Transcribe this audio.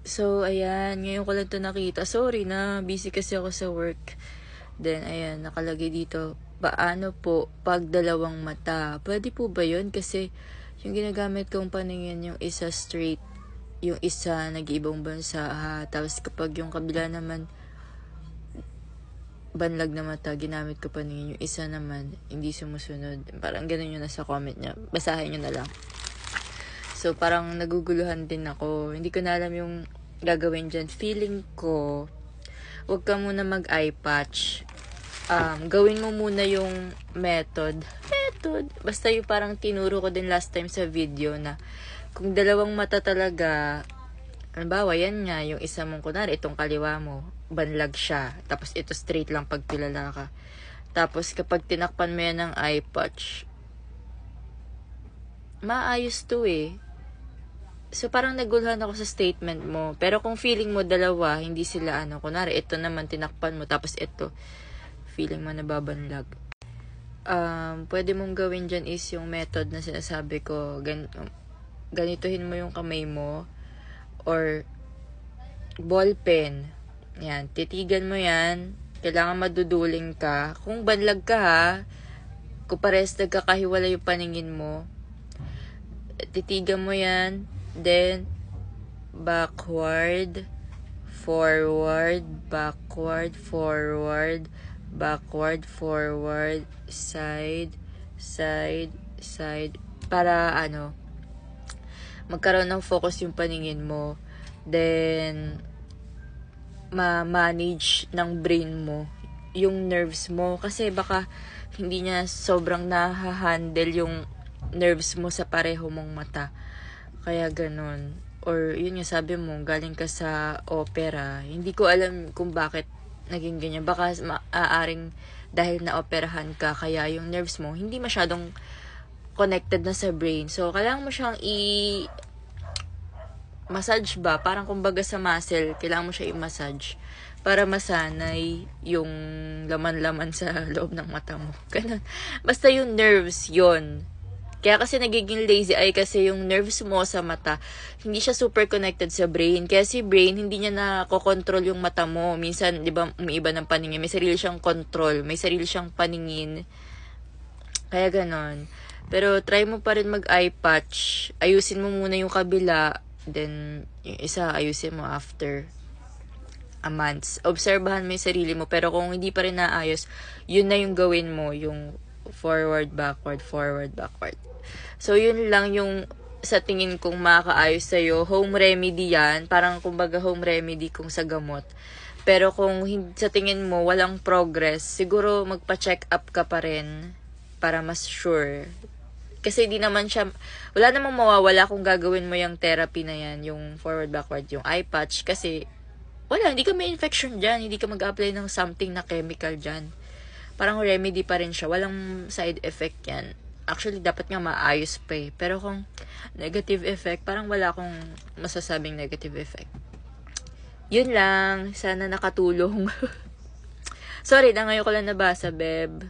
So, ayan, ngayon ko lang ito nakita. Sorry na, busy kasi ako sa work. Then, ayan, nakalagay dito, paano po pag dalawang mata? Pwede po ba yun? Kasi, yung ginagamit kong paningin, yung isa straight, yung isa nag-ibang bansa, ha? Tapos, kapag yung kabila naman, banlag na mata, ginamit ko paningin, yung isa naman, hindi sumusunod. Parang ganun yun nasa comment niya. Basahin nyo na lang. So, parang naguguluhan din ako. Hindi ko na alam yung gagawin dyan. Feeling ko, huwag ka muna mag-eye patch. Gawin mo muna yung method. Basta yung parang tinuro ko din last time sa video na kung dalawang mata talaga, halimbawa, yan nga, yung isa mong kunwari, itong kaliwa mo, banlag siya. Tapos ito straight lang pag kilala ka. Tapos kapag tinakpan mo yan ng eye patch, maayos to eh. So, parang naguluhan ako sa statement mo. Pero kung feeling mo dalawa, hindi sila kunwari, ito naman tinakpan mo, tapos ito, feeling mo nababanlag. Pwede mong gawin dyan is yung method na sinasabi ko, ganituhin mo yung kamay mo, or ball pen. Yan, titigan mo yan, kailangan maduduling ka. Kung banlag ka ha, kung pares nagkakahiwala yung paningin mo, titigan mo yan, then backward, forward, backward, forward, backward, forward, side, side, side, para magkaroon ng focus yung paningin mo. Then ma-manage ng brain mo yung nerves mo, kasi baka hindi niya sobrang nahahandle yung nerves mo sa pareho mong mata. Kaya ganun. Or yun yung sabi mo, galing ka sa opera. Hindi ko alam kung bakit naging ganyan. Baka maaaring dahil na operahan ka, kaya yung nerves mo hindi masyadong connected na sa brain. So, kailangan mo siyang massage ba? Parang kumbaga sa muscle, kailangan mo siya i-massage para masanay yung laman-laman sa loob ng mata mo. Ganun. Basta yung nerves, yon. Kaya kasi nagiging lazy eye kasi yung nerves mo sa mata, hindi siya super connected sa brain. Kaya si brain, hindi niya nakokontrol yung mata mo. Minsan, di ba, umiiba ng paningin. May sarili siyang control. May sarili siyang paningin. Kaya ganon. Pero try mo pa rin mag-eye patch. Ayusin mo muna yung kabila. Then, yung isa, ayusin mo after a month. Obserbahan mo yung sarili mo. Pero kung hindi pa rin naayos, yun na yung gawin mo. Yung forward, backward, forward, backward. So, yun lang yung sa tingin kong makakaayos sa'yo. Home remedy yan. Parang kumbaga home remedy kung sa gamot. Pero kung sa tingin mo walang progress, siguro magpa-check up ka pa rin para mas sure. Kasi di naman siya, wala namang mawawala kung gagawin mo yung therapy na yan, yung forward, backward, yung eye patch. Kasi wala, hindi ka may infection dyan. Hindi ka mag-apply ng something na chemical dyan. Parang remedy pa rin siya. Walang side effect yan. Actually, dapat nga maayos pa eh. Pero kung negative effect, parang wala akong masasabing negative effect. Yun lang. Sana nakatulong. Sorry na, ngayon ko lang nabasa, Beb.